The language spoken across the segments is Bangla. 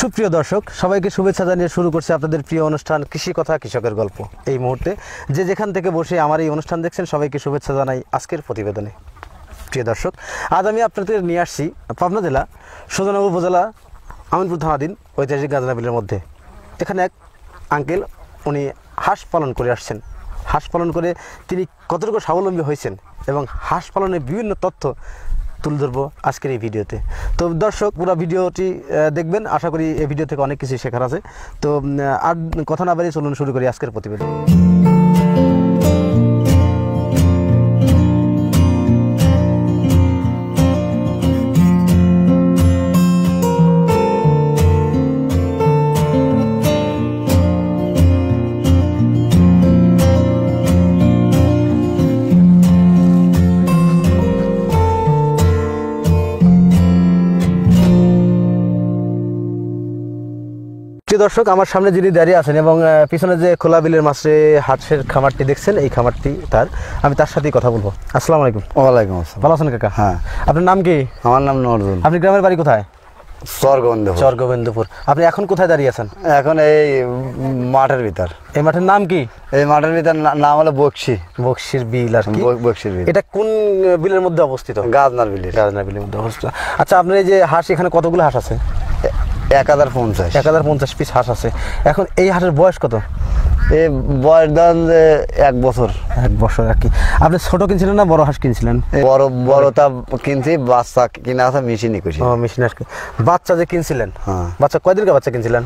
সুপ্রিয় দর্শক সবাইকে শুভেচ্ছা জানিয়ে শুরু করছে আপনাদের প্রিয় অনুষ্ঠান কৃষি কথা কৃষকের গল্প। এই মুহূর্তে যে যেখান থেকে বসে আমার এই অনুষ্ঠান দেখছেন সবাইকে শুভেচ্ছা জানাই আজকের প্রতিবেদনে। প্রিয় দর্শক, আজ আমি আপনাদের নিয়ে আসছি পাবনা জেলা সুজানগর উপজেলা আমিনপুর থানাধীন ঐতিহাসিক গাজনা বিলের মধ্যে। এখানে এক আঙ্কেল উনি হাঁস পালন করে আসছেন। হাঁস পালন করে তিনি কতটুকু স্বাবলম্বী হয়েছেন এবং হাঁস পালনের বিভিন্ন তথ্য তুলে ধরবো আজকের এই ভিডিওতে। তো দর্শক পুরো ভিডিওটি দেখবেন, আশা করি এই ভিডিও থেকে অনেক কিছু শেখার আছে। তো আর কথা না বাড়িয়ে চলুন শুরু করি আজকের প্রতিবেদন। দর্শক, আমার সামনে যিনি দাঁড়িয়ে আছেন এবং পিছনে যে খোলা বিলের মাঝে হাঁসের খামারটি দেখছেন, এই খামারটি তার। আমি তার সাথেই কথা বলবো। আসসালামু আলাইকুম। ওয়ালাইকুম আসসালাম। ভালো আছেন কাকা? হ্যাঁ। আপনার নাম কি? আমার নাম নজরুল। আপনি গ্রামের বাড়ি কোথায়? চরগোবিন্দপুর। আপনি এখন কোথায় দাঁড়িয়ে আছেন? এখন এই মাঠের ভিতর। এই মাঠের নাম কি? এই মাঠের ভিতর নাম হলো বক্সির বিল আর কি। বক্সির বিল। এটা কোন বিলের মধ্যে অবস্থিত? গাজনার বিলের। গাজনা বিলের মধ্যে অবস্থিত। আচ্ছা, আপনার এই যে হাঁস, এখানে কতগুলো হাঁস আছে? 1050 পিস হাঁস আছে। এখন এই হাঁসের বয়স কত? এই বয়স ধরেন যে 1 বছর। 1 বছর আর কি। আপনি ছোট কিনছিলেন না বড় হাঁস কিনছিলেন? বড়টা কিনছি, বাচ্চা কিনা আছে মেশিনই কইছি। মেশিন আর কি। বাচ্চা যে কিনছিলেন, হ্যাঁ। বাচ্চা কয়দিনকার বাচ্চা কিনছিলেন?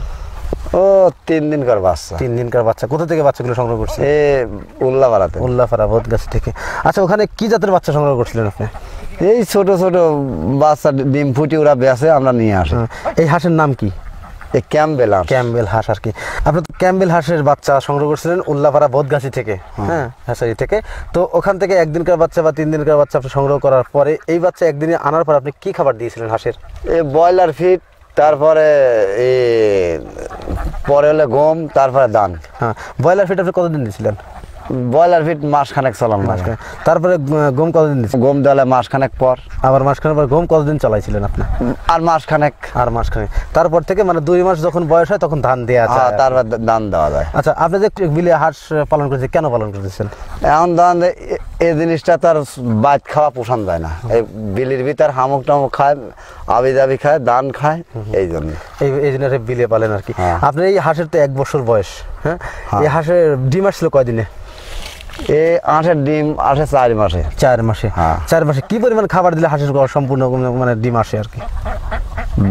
ও 3 দিনকার বাচ্চা। 3 দিনকার বাচ্চা। কোথা থেকে বাচ্চাগুলো সংগ্রহ করছেন? উল্লাপাড়া বটগাছ থেকে। আচ্ছা, ওখানে কি জাতের বাচ্চা সংগ্রহ করছিলেন আপনি? এই ছোট ছোট বাচ্চা ডিম ফুটি ওরা বেঁচে, আমরা নিয়ে আসি। এই হাঁসের নাম কি? ক্যাম্বেল হাঁস আর কি। আপনি তো ক্যাম্বেল হাঁসের বাচ্চা সংগ্রহ করছিলেন উল্লাপাড়া বটগাছি থেকে, হ্যাঁ, হাঁসারি থেকে। তো ওখান থেকে 1 দিনকার বাচ্চা বা 3 দিনকার বাচ্চা আপনি সংগ্রহ করার পরে এই বাচ্চা একদিনে আনার পর আপনি কি খাবার দিয়েছিলেন হাঁসের? এই ব্রয়লার ফিড, তারপরে পরে হলে গম, তারপরে ধান। হ্যাঁ, ব্রয়লার ফিড আপনি কতদিন দিয়েছিলেন? ব্রয়লার ফিড মাসখানেক চালান। তারপরে গম কতদিন দিয়েছিলেন? গম দিলে মাসখানেক পর। আবার মাসখানেক পর গম কতদিন চালাইছিলেন আপনি? আর মাসখানেক। তারপর থেকে মানে 2 মাস যখন বয়স হয় তখন ধান দেওয়া যায়। তারপর ধান দেওয়া যায়। আচ্ছা, আপনি যে বিলে হাঁস পালন করেছেন, কেন পালন করেছেন? এখন ধান এই জিনিসটা তার বাইত খাওয়া পোষণ যায় না। এই বিলির ভিতর হামুক টামুক খায়, আবি জাবি খায়, ধান খায়, এই জন্য এই জন্য বিলে পালেন আর কি। আপনার এই হাঁসের তো 1 বছর বয়স, হ্যাঁ। এই হাঁসের ডিম আসছিল কয়দিনে? এই হাঁসের ডিম আসে 4 মাসে। 4 মাসে? হ্যাঁ। 4 মাসে কি পরিমাণ খাবার দিলে হাঁসের সম্পূর্ণ মানে ডিম আসে আর কি?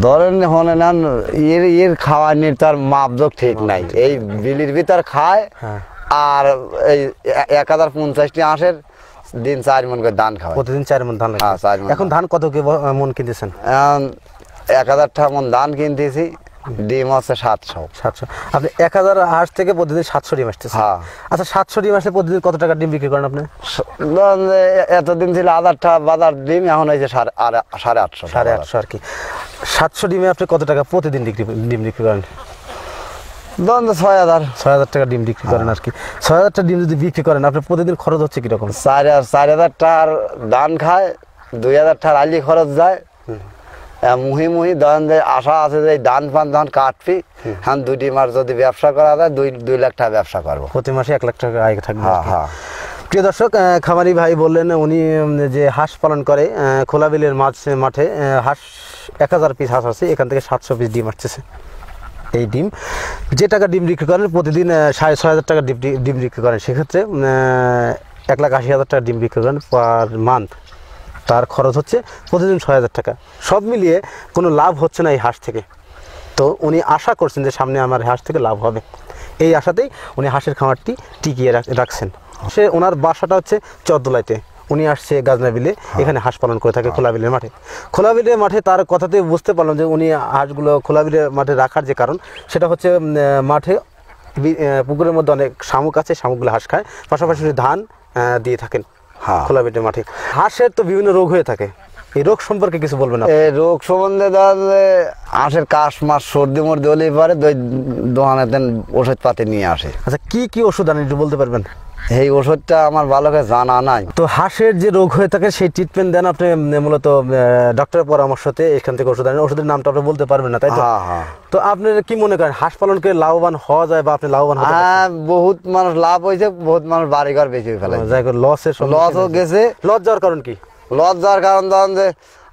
ধরেন হনে নেন, এর খাওয়া নিয়ে তার মাপজোক ঠিক নাই। এই বিলির ভিতর খায়, আর এই 1050টি হাঁসের দিন 4 মণ করে ধান খাওয়ায়। প্রতিদিন 4 মণ ধান লাগে? হ্যাঁ, 4 মণ। এখন ধান কত মণ কিনতেছেন? এখন 1000টা মণ ধান কিনতেছি, ডিম হচ্ছে 700। আপনি 1000 হাঁস থেকে প্রতিদিন 700 ডিম আসতেছে? হ্যাঁ। আচ্ছা, 700 ডিম আসলে প্রতিদিন কত টাকা ডিম বিক্রি করেন আপনি? এতদিন ছিল 1000টা বাজার ডিম, এখন হয়েছে 850 আর কি। 700 ডিমে আপনি কত টাকা প্রতিদিন ডিম বিক্রি করেন? 6000 টাকা ডিম বিক্রি করেন আর কি। 6000টা ডিম যদি বিক্রি করেন, আপনার প্রতিদিন খরচ হচ্ছে কিরকম? 4000 টাকার ধান খায়, 2000 টাকার আলি খরচ যায়। মুহি ধরেন যে আশা আছে যে ধান কাটবি, হ্যাঁ 2 মাস যদি ব্যবসা করা যায় 2 লাখ টাকা ব্যবসা করবো। প্রতি মাসে 1 লাখ টাকা আয় থাকবে। হ্যাঁ। প্রিয় দর্শক, খামারি ভাই বললেন উনি যে হাঁস পালন করে খোলা বিলের মাঠে হাঁস 1000 পিস হাঁস আছে, এখান থেকে 700 পিস ডিম আসতেছে। এই ডিম যে টাকা ডিম বিক্রি করেন, প্রতিদিন 6500 টাকা ডিম বিক্রি করেন, সেক্ষেত্রে 1,80,000 টাকা ডিম বিক্রি করেন পার মান্থ। তার খরচ হচ্ছে প্রতিদিন 6000 টাকা। সব মিলিয়ে কোনো লাভ হচ্ছে না এই হাঁস থেকে। তো উনি আশা করছেন যে সামনে আমার হাঁস থেকে লাভ হবে, এই আশাতেই উনি হাঁসের খামারটি টিকিয়ে রাখছেন। ওনার বাসাটা হচ্ছে চরদোলাইতে। উনি আসছে গাজনা বিলে, এখানে হাঁস পালন করে থাকে খোলা বিলের মাঠে। খোলা বিলের মাঠে তার কথাতে বুঝতে পারলাম যে উনি হাঁসগুলো খোলা বিলের মাঠে রাখার যে কারণ, সেটা হচ্ছে মাঠে পুকুরের মধ্যে অনেক শামুক আছে, শামুকগুলো হাঁস খায়, পাশাপাশি ধান দিয়ে থাকেন খোলা বিলের মাঠে। হাঁসের তো বিভিন্ন রোগ হয়ে থাকে, এই রোগ সম্পর্কে কিছু বলবেন? এই রোগ সম্বন্ধে হাঁসের কাশ মাস সর্দি মর্দি হলেই পারে, দোকানে ওষুধ পাতি নিয়ে আসে। আচ্ছা, কি কি ওষুধ আনেন একটু বলতে পারবেন? এই ওষুধটা আমার ভালো করে জানা নাই। তো হাঁসের যে রোগ হয়ে থাকে সেই ট্রিটমেন্ট দেন আপনি মূলত ডক্টরের পরামর্শতে এখান থেকে ওষুধ আনেন, ওষুধের নামটা আপনি বলতে পারবেন না তাই তো? হ্যাঁ হ্যাঁ তো আপনি কি মনে করেন হাঁস পালন করে লাভবান হওয়া যায় বা আপনি লাভবান হতে হ্যাঁ, বহুত মানুষ লাভ হয়েছে, বহুত মানুষ বাড়িঘর বেশি ফেলে। যাই হোক লসের লসও গেছে। লস যাওয়ার কারণ কি? লস যাওয়ার কারণ ধরেন যে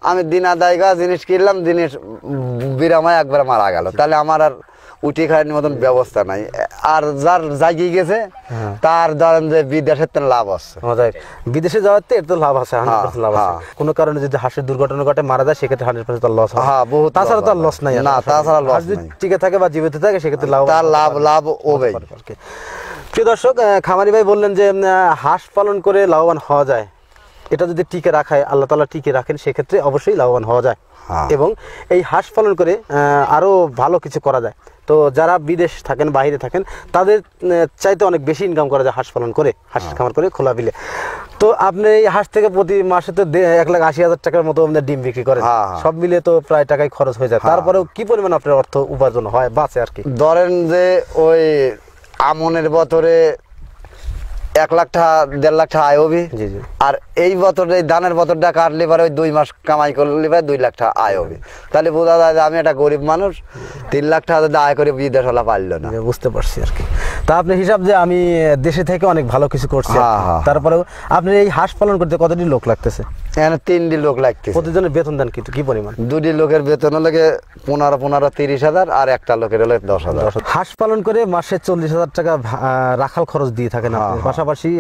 আমি দিন আদায় জিনিস কিনলাম, জিনিস বিরামায় একবার মারা গেল, তাহলে আমার আর উঠি খাওয়ার মতন ব্যবস্থা নাই। আর যার জায়গায় গেছে তার ধরেন যে বিদেশের তো লাভ আছে। বিদেশে যাওয়াতে এর তো লাভ আছে, 100% লাভ আছে। হ্যাঁ। কোনো কারণে যদি হাঁসের দুর্ঘটনা ঘটে মারা যায় সেক্ষেত্রে 100% তার লস হয়। হ্যাঁ, বহুত তাছাড়া loss তার হয়। লস নাই। না, তাছাড়া loss হাঁস যদি নাই। টিকে থাকে বা জীবিত থাকে সেক্ষেত্রে লাভ তার লাভ হবে। প্রিয় দর্শক, খামারি ভাই বললেন যে হাঁস পালন করে লাভবান হওয়া যায়, এটা যদি টিকে রাখায় আল্লাহ তাআলা টিকে রাখেন সেক্ষেত্রে অবশ্যই লাভবান হওয়া যায়। হ্যাঁ। এবং এই হাঁস পালন করে আরো ভালো কিছু করা যায়। তো যারা বিদেশ থাকেন বাইরে থাকেন তাদের চাইতে অনেক বেশি ইনকাম করা যায় হাঁস পালন করে, হাঁসের খামার করে খোলা বিলে। তো আপনি এই হাঁস থেকে প্রতি মাসে তো 1,80,000 টাকার মতো আপনার ডিম বিক্রি করেন, হ্যাঁ, হ্যাঁ। সব মিলে তো প্রায় টাকাই খরচ হয়ে যায়। তারপরেও কি পরিমাণ আপনার অর্থ উপার্জন হয় বাঁচে আর কি? ধরেন যে ওই আমনের বছরে 1 লাখ টাকা 1.5 লাখ টাকা আয় হবে। জি জি। আর এই বছর এই ধানের বছরটা কাটলে পরে ওই 2 মাস কামাই করলে পরে 2 লাখ টাকা আয় হবে। তাহলে বোঝা যায় যে আমি একটা গরিব মানুষ, 3 লাখ টাকা যদি আয় করে বিদেশ হলা পারলো না। বুঝতে পারছি আর কি। তা আপনি হিসাব যে আমি দেশে থেকে অনেক ভালো কিছু করছি, হ্যাঁ, হ্যাঁ। তারপরেও আপনি এই হাঁস পালন করতে কতটি লোক লাগতেছে? এখানে 3টি লোক লাগতেছে। প্রতিজনের বেতন দেন কি পরিমাণ? 2টি লোকের বেতন লাগে 15-30,000 আর একটা লোকের হলে 10,000। হাঁস পালন করে মাসে 40,000 টাকা রাখাল খরচ দিয়ে থাকেন আপনি। হ্যাঁ, হ্যাঁ। পাশাপাশি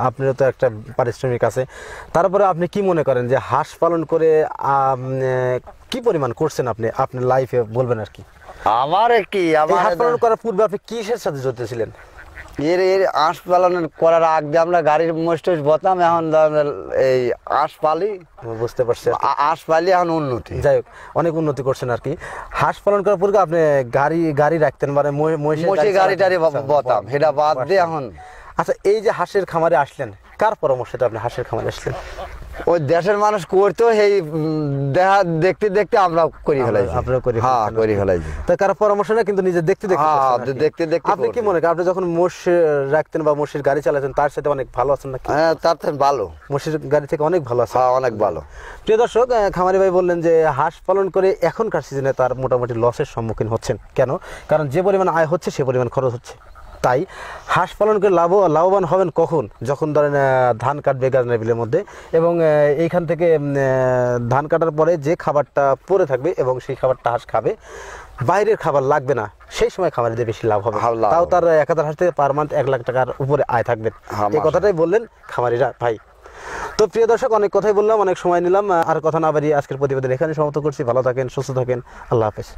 আপনারও তো একটা পারিশ্রমিক আছে। তারপরে আপনি কি মনে করেন যে হাঁস পালন করে কি পরিমাণ করছেন আপনি আপনার লাইফে বলবেন আর কি? আমার কি এই হাঁস পালন আমার করার পূর্বে আপনি কিসের সাথে জড়িত ছিলেন? এর হাঁস পালন করার আগে আমরা গাড়ির মোস্টেজ বতাম, এখন ধরেন এই হাঁস পালি, বুঝতে পারছি আর কি। হাঁস পালি এখন উন্নতি। যাই হোক অনেক উন্নতি করছেন আর কি। হাঁস পালন করার পূর্বে আপনি গাড়ি রাখতেন, মানে মহিষের গাড়ি টাড়ি বতাম, সেটা বাদ দিয়ে এখন। আচ্ছা, এই যে হাঁসের খামারে আসলেন কার পরামর্শে আপনি হাঁসের খামারে আসলেন? ওই দেশের মানুষ করতো, সেই দেখতে দেখতে আমরা করি ফেলাইছি। আপনারা করে হ্যাঁ, ফেলছেন। করি ফেলাইছি। তা কারো পরামর্শ না, কিন্তু নিজে দেখতে দেখতে হ্যাঁ, করছেন আর কি। দেখতে দেখতে আপনি কি করছি। মনে করেন আপনি যখন মোষ রাখতেন বা মোষের গাড়ি চালাতেন তার সাথে অনেক ভালো আছেন নাকি? হ্যাঁ, তার থেকে ভালো। মোষের গাড়ি থেকে অনেক ভালো আছে? হ্যাঁ, অনেক ভালো। প্রিয় দর্শক, খামারি ভাই বললেন যে হাঁস পালন করে এখনকার সিজনে তার মোটামুটি লসের সম্মুখীন হচ্ছেন। কেন? কারণ যে পরিমাণ আয় হচ্ছে সে পরিমাণ খরচ হচ্ছে। তাই হাঁস পালন করে লাভবান হবেন কখন? যখন ধরেন ধান কাটবে গাজনের বিলের মধ্যে, এবং এইখান থেকে ধান কাটার পরে যে খাবারটা পড়ে থাকবে এবং সেই খাবারটা হাঁস খাবে, বাইরের খাবার লাগবে না, সেই সময় খামারিদের বেশি লাভ হবে। লাভ তাও হবে। তার 1000 হাঁস থেকে পার মান্থ 1 লাখ টাকার উপরে আয় থাকবে। হ্যাঁ, এই কথাটাই বললেন খামারিরা ভাই। তো প্রিয় দর্শক, অনেক কথাই বললাম, অনেক সময় নিলাম। আর কথা না বাড়িয়ে আজকের প্রতিবেদন এখানে সমাপ্ত করছি। ভালো থাকেন, সুস্থ থাকেন, আল্লাহ হাফেজ।